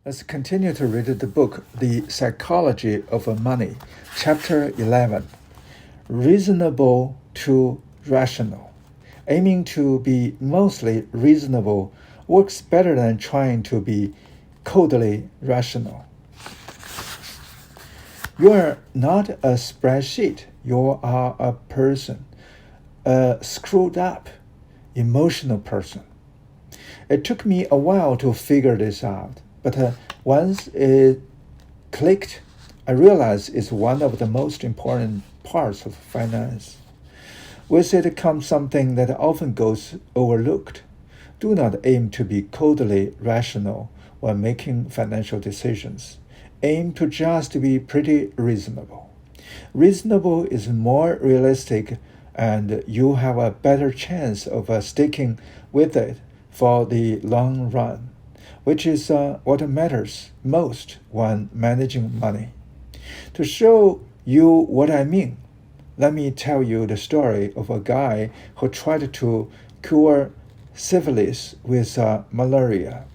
Let's continue to read the book, The Psychology of Money, Chapter 11, Reasonable to Rational. Aiming to be mostly reasonable works better than trying to be coldly rational. You are not a spreadsheet. You are a person, a screwed up, emotional person. It took me a while to figure this out, but once it clicked, I realized it's one of the most important parts of finance. With it comes something that often goes overlooked. Do not aim to be coldly rational when making financial decisions. Aim to just be pretty reasonable. Reasonable is more realistic, and you have a better chance of sticking with it for the long run, which is what matters most when managing money. To show you what I mean, let me tell you the story of a guy who tried to cure syphilis with malaria.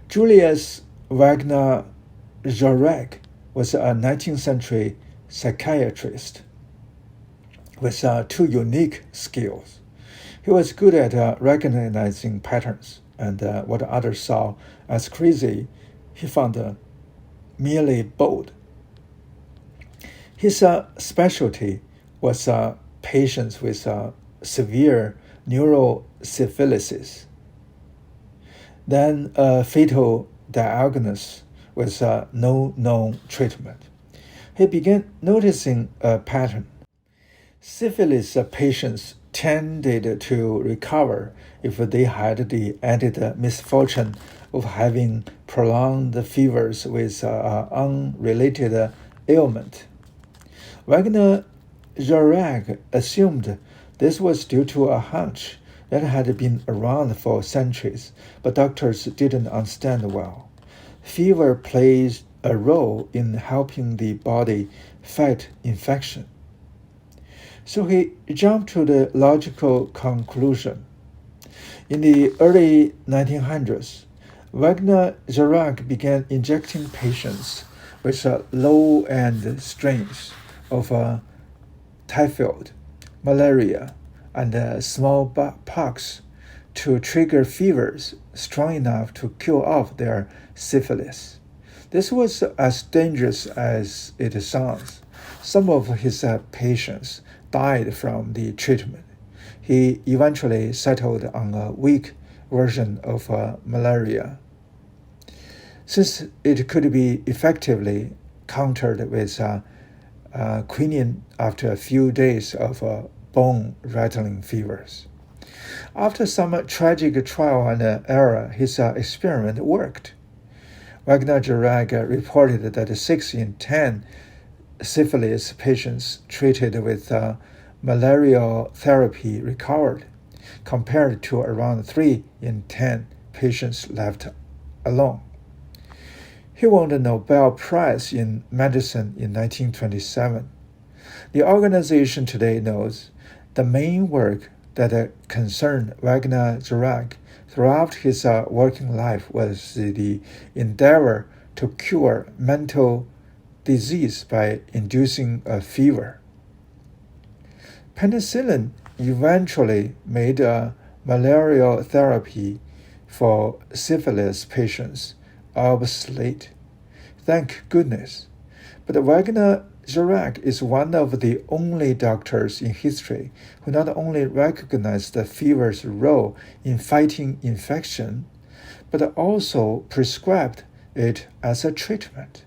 Julius Wagner Jauregg was a 19th century psychiatrist with two unique skills. He was good at recognizing patterns, and what others saw as crazy, he found merely bold. His specialty was patients with severe neurosyphilis. Then a fatal diagnosis with no known treatment. He began noticing a pattern. Syphilis patients tended to recover if they had the added misfortune of having prolonged fevers with unrelated ailment. Wagner Jauregg assumed this was due to a hunch that had been around for centuries, but doctors didn't understand well. Fever plays a role in helping the body fight infection. So he jumped to the logical conclusion. In the early 1900s, Wagner Jauregg began injecting patients with low-end strains of typhoid, malaria, and smallpox to trigger fevers strong enough to kill off their syphilis. This was as dangerous as it sounds. Some of his patients died from the treatment. He eventually settled on a weak version of malaria. Since it could be effectively countered with quinine after a few days of bone-rattling fevers. After some tragic trial and error, his experiment worked. Wagner Jauregg reported that 6 in 10 syphilis patients treated with malarial therapy recovered, compared to around 3 in 10 patients left alone. He won the Nobel Prize in Medicine in 1927. The organization today knows the main work that concerned Wagner Jauregg throughout his working life was the endeavor to cure mental disease by inducing a fever. Penicillin eventually made a malarial therapy for syphilis patients obsolete. Thank goodness. But Wagner Jauregg is one of the only doctors in history who not only recognized the fever's role in fighting infection, but also prescribed it as a treatment.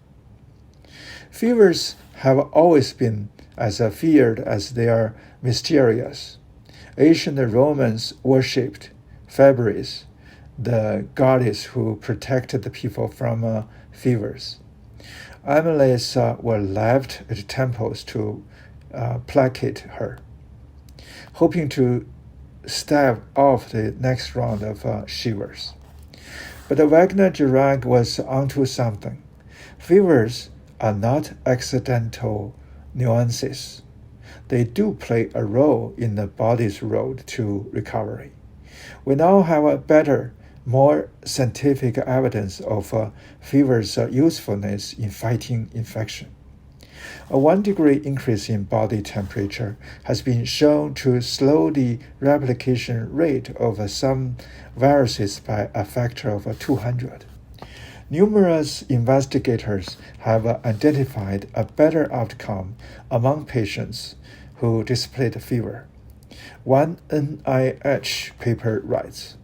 Fevers have always been as feared as they are mysterious. Ancient Romans worshipped Febris, the goddess who protected the people from fevers. Amulets were left at temples to placate her, hoping to stave off the next round of shivers. But Wagner Jauregg was onto something. Fevers are not accidental nuances. They do play a role in the body's road to recovery. We now have a better more scientific evidence of fever's usefulness in fighting infection. A 1-degree increase in body temperature has been shown to slow the replication rate of some viruses by a factor of 200. Numerous investigators have identified a better outcome among patients who displayed fever. One NIH paper writes,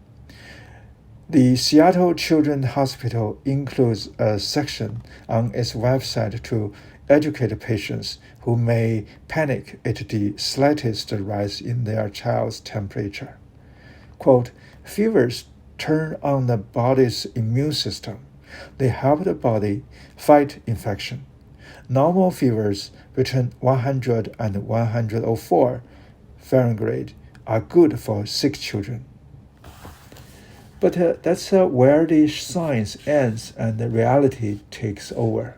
"The Seattle Children's Hospital includes a section on its website to educate patients who may panic at the slightest rise in their child's temperature. Quote, fevers turn on the body's immune system. They help the body fight infection. Normal fevers between 100 and 104 Fahrenheit are good for sick children." But that's where the science ends and the reality takes over.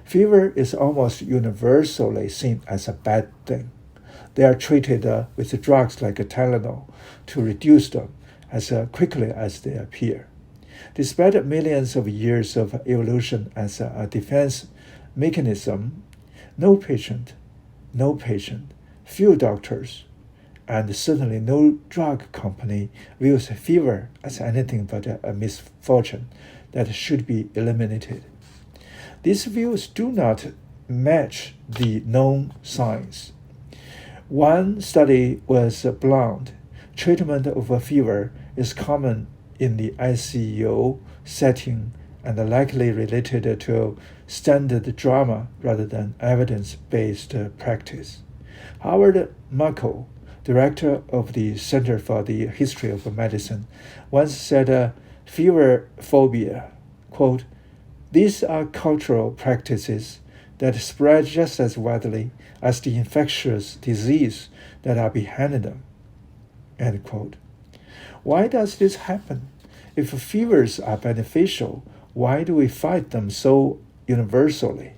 Fever is almost universally seen as a bad thing. They are treated with drugs like Tylenol to reduce them as quickly as they appear. Despite millions of years of evolution as a defense mechanism, no patient, few doctors, and certainly no drug company views fever as anything but a misfortune that should be eliminated. These views do not match the known science. One study was blunt. Treatment of a fever is common in the ICU setting and likely related to standard drama rather than evidence-based practice. Howard Markle, director of the Center for the History of Medicine, once said fever phobia, quote, "These are cultural practices that spread just as widely as the infectious disease that are behind them." End quote. Why does this happen? If fevers are beneficial, why do we fight them so universally?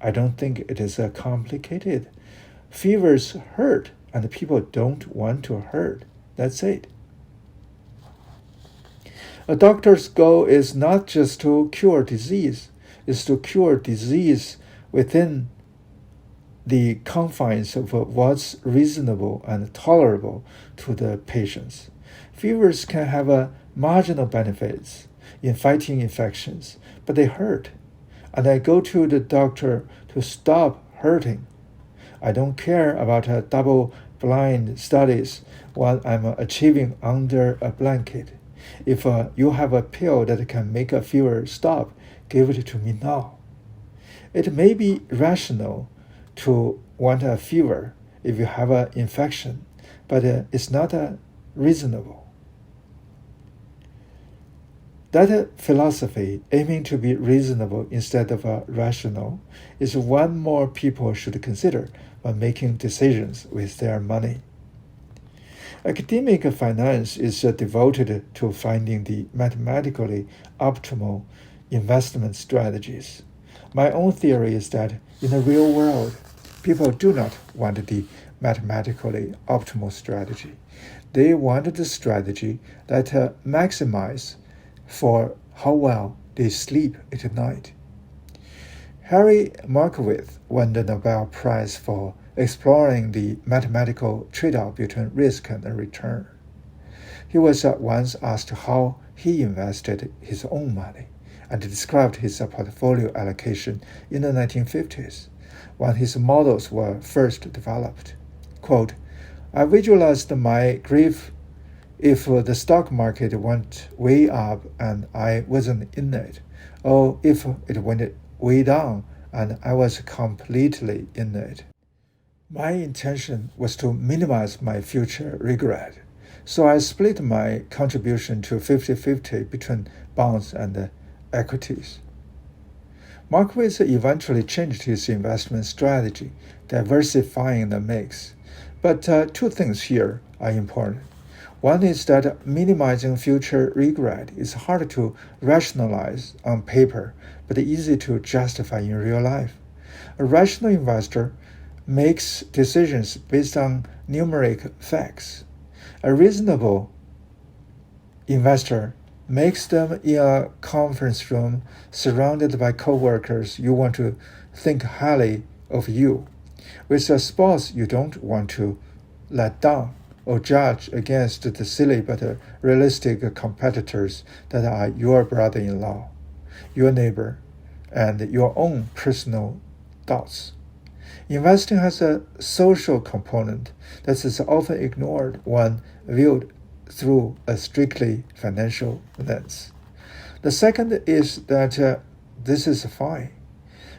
I don't think it is complicated. Fevers hurt, and people don't want to hurt. That's it. A doctor's goal is not just to cure disease, it's to cure disease within the confines of what's reasonable and tolerable to the patients. Fevers can have marginal benefits in fighting infections, but they hurt. And I go to the doctor to stop hurting. I don't care about double-blind studies what I'm achieving under a blanket. If you have a pill that can make a fever stop, give it to me now. It may be rational to want a fever if you have an infection, but it's not reasonable. That philosophy, aiming to be reasonable instead of rational, is one more people should consider when making decisions with their money. Academic finance is devoted to finding the mathematically optimal investment strategies. My own theory is that in the real world, people do not want the mathematically optimal strategy. They want the strategy that maximizes for how well they sleep at night. Harry Markowitz won the Nobel Prize for exploring the mathematical trade-off between risk and return. He was once asked how he invested his own money and described his portfolio allocation in the 1950s, when his models were first developed. Quote, "I visualized my grief if the stock market went way up and I wasn't in it, or if it went way down and I was completely in it. My intention was to minimize my future regret, so I split my contribution to 50-50 between bonds and equities." Markowitz eventually changed his investment strategy, diversifying the mix. But two things here are important. One is that minimizing future regret is hard to rationalize on paper, but easy to justify in real life. A rational investor makes decisions based on numeric facts. A reasonable investor makes them in a conference room surrounded by coworkers you want to think highly of you, with a spouse you don't want to let down or judge against the silly but realistic competitors that are your brother-in-law, your neighbor, and your own personal thoughts. Investing has a social component that is often ignored when viewed through a strictly financial lens. The second is that this is fine.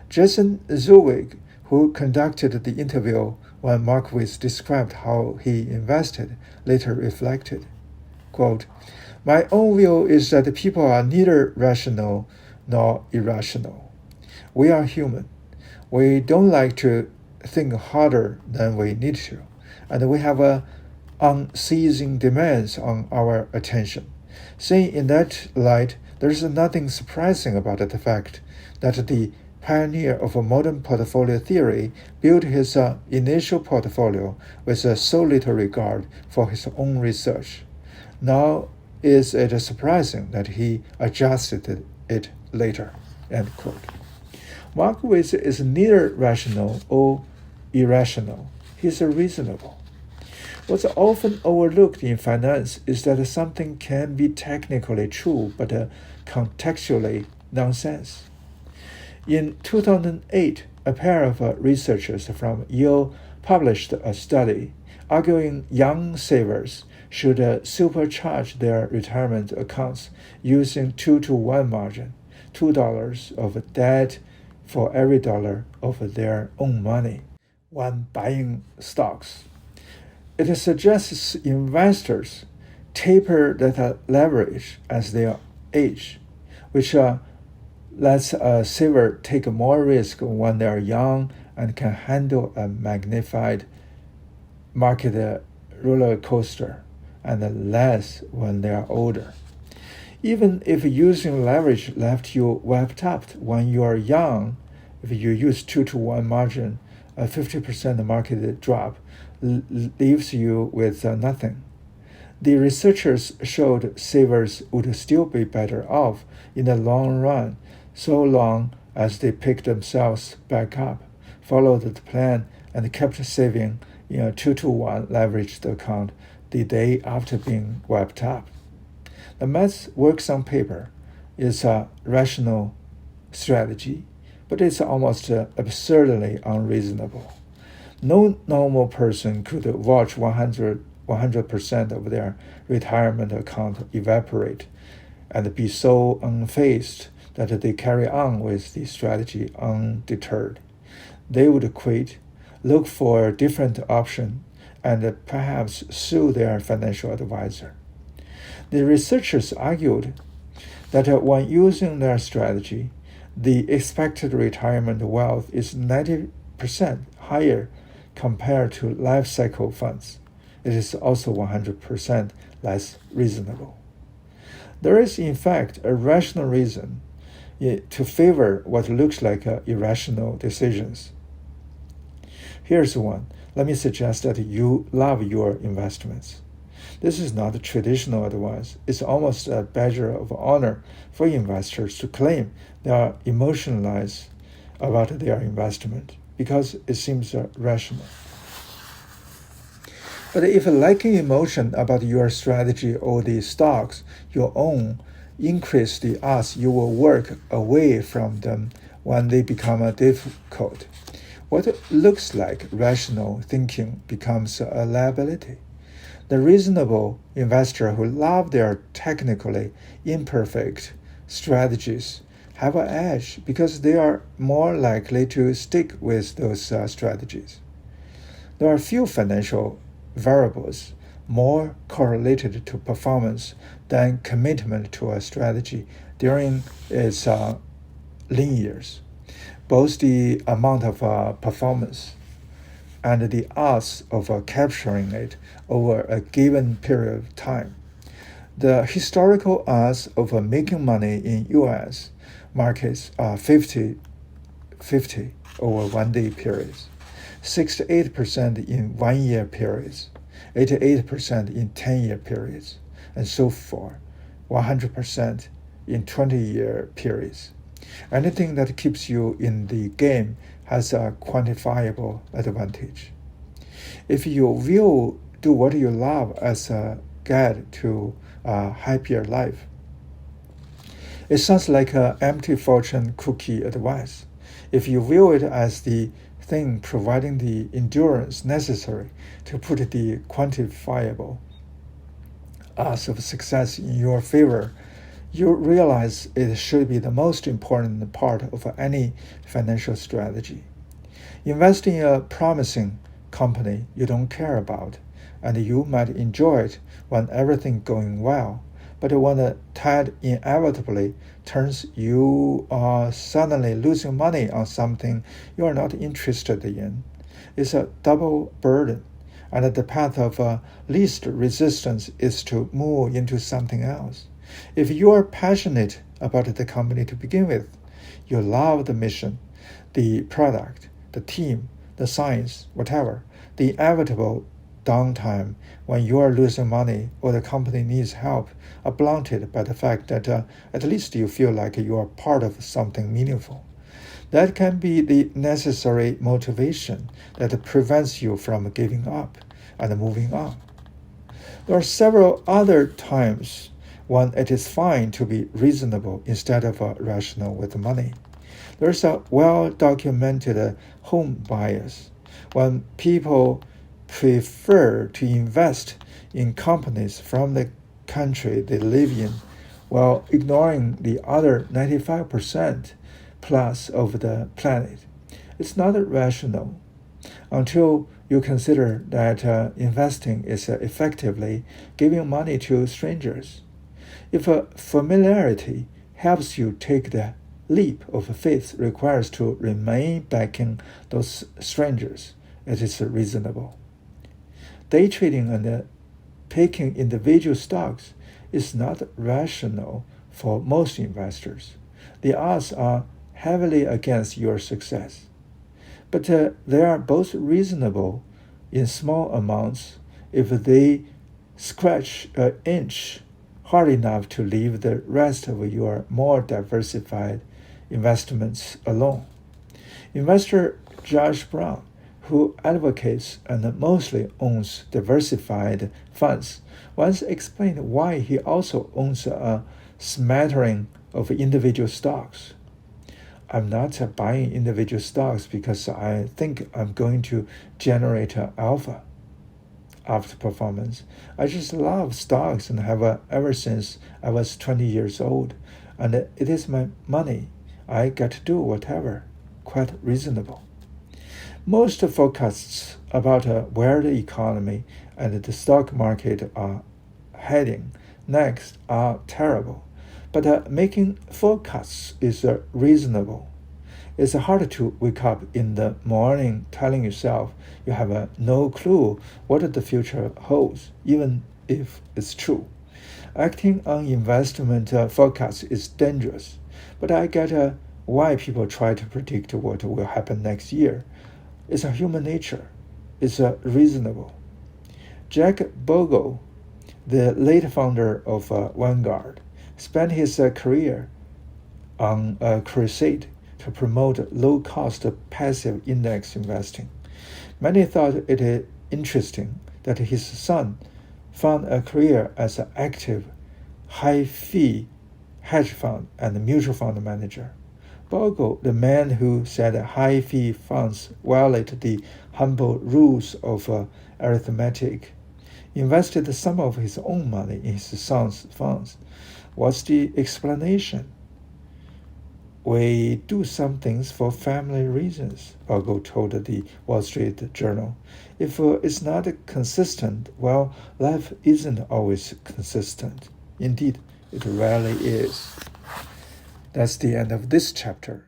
Jason Zurwig, who conducted the interview when Markowitz described how he invested, later reflected, quote, "My own view is that people are neither rational nor irrational. We are human. We don't like to think harder than we need to, and we have unceasing demands on our attention. Seen in that light, there is nothing surprising about the fact that the pioneer of a modern portfolio theory built his initial portfolio with so little regard for his own research. Now is it surprising that he adjusted it later?" End quote. Markowitz is neither rational or irrational. He is reasonable. What's often overlooked in finance is that something can be technically true but contextually nonsense. In 2008, a pair of researchers from Yale published a study arguing young savers should supercharge their retirement accounts using 2-to-1 margin, $2 of debt for every dollar of their own money when buying stocks. It suggests investors taper that leverage as they age, which lets a saver take more risk when they are young and can handle a magnified market roller coaster, and less when they are older. Even if using leverage left you wiped up when you are young, if you use 2-to-1 margin, a 50% market drop leaves you with nothing. The researchers showed savers would still be better off in the long run, so long as they picked themselves back up, followed the plan, and kept saving in a 2-to-1 leveraged account the day after being wiped up. The math works on paper. It's a rational strategy, but it's almost absurdly unreasonable. No normal person could watch 100% of their retirement account evaporate and be so unfazed that they carry on with the strategy undeterred. They would quit, look for a different option, and perhaps sue their financial advisor. The researchers argued that when using their strategy, the expected retirement wealth is 90% higher compared to life cycle funds. It is also 100% less reasonable. There is, in fact, a rational reason to favor what looks like irrational decisions. Here's one. Let me suggest that you love your investments. This is not traditional advice. It's almost a badge of honor for investors to claim they are emotionalized about their investment because it seems rational. But if lacking emotion about your strategy or the stocks you own increase the odds you will work away from them when they become difficult, what looks like rational thinking becomes a liability. The reasonable investor who love their technically imperfect strategies have an edge because they are more likely to stick with those strategies. There are few financial variables more correlated to performance than commitment to a strategy during its lean years. Both the amount of performance and the odds of capturing it over a given period of time. The historical odds of making money in U.S. markets are 50-50 over one-day periods, 68% in one-year periods, 88% in 10-year periods, and so forth. 100% in 20-year periods. Anything that keeps you in the game has a quantifiable advantage. If you will do what you love as a guide to a happier life, it sounds like an empty fortune cookie advice. If you view it as the thing providing the endurance necessary to put the quantifiable odds of success in your favor, you realize it should be the most important part of any financial strategy. Invest in a promising company you don't care about, and you might enjoy it when everything's going well. But when the tide inevitably turns, you are suddenly losing money on something you are not interested in. It's a double burden, and the path of least resistance is to move into something else. If you are passionate about the company to begin with, you love the mission, the product, the team, the science, whatever, the inevitable downtime when you are losing money or the company needs help are blunted by the fact that at least you feel like you are part of something meaningful. That can be the necessary motivation that prevents you from giving up and moving on. There are several other times when it is fine to be reasonable instead of rational with money. There's a well-documented home bias when people prefer to invest in companies from the country they live in while ignoring the other 95% plus of the planet. It's not rational until you consider that investing is effectively giving money to strangers. If familiarity helps you take the leap of faith requires to remain backing those strangers, it is reasonable. Day trading and picking individual stocks is not rational for most investors. The odds are heavily against your success. But they are both reasonable in small amounts if they scratch an inch hard enough to leave the rest of your more diversified investments alone. Investor Josh Brown, who advocates and mostly owns diversified funds, once explained why he also owns a smattering of individual stocks. I'm not buying individual stocks because I think I'm going to generate alpha after performance. I just love stocks and have ever since I was 20 years old, and it is my money. I get to do whatever. Quite reasonable. Most forecasts about where the economy and the stock market are heading next are terrible, but making forecasts is reasonable. It's hard to wake up in the morning telling yourself you have no clue what the future holds, even if it's true. Acting on investment forecasts is dangerous, but I get why people try to predict what will happen next year. It's a human nature. It's reasonable. Jack Bogle, the late founder of Vanguard, spent his career on a crusade to promote low-cost passive index investing. Many thought it interesting that his son found a career as an active, high-fee hedge fund and mutual fund manager. Bogle, the man who said high-fee funds violate the humble rules of arithmetic, invested some of his own money in his son's funds. What's the explanation? We do some things for family reasons, Bogle told the Wall Street Journal. If it's not consistent, well, life isn't always consistent. Indeed, it rarely is. That's the end of this chapter.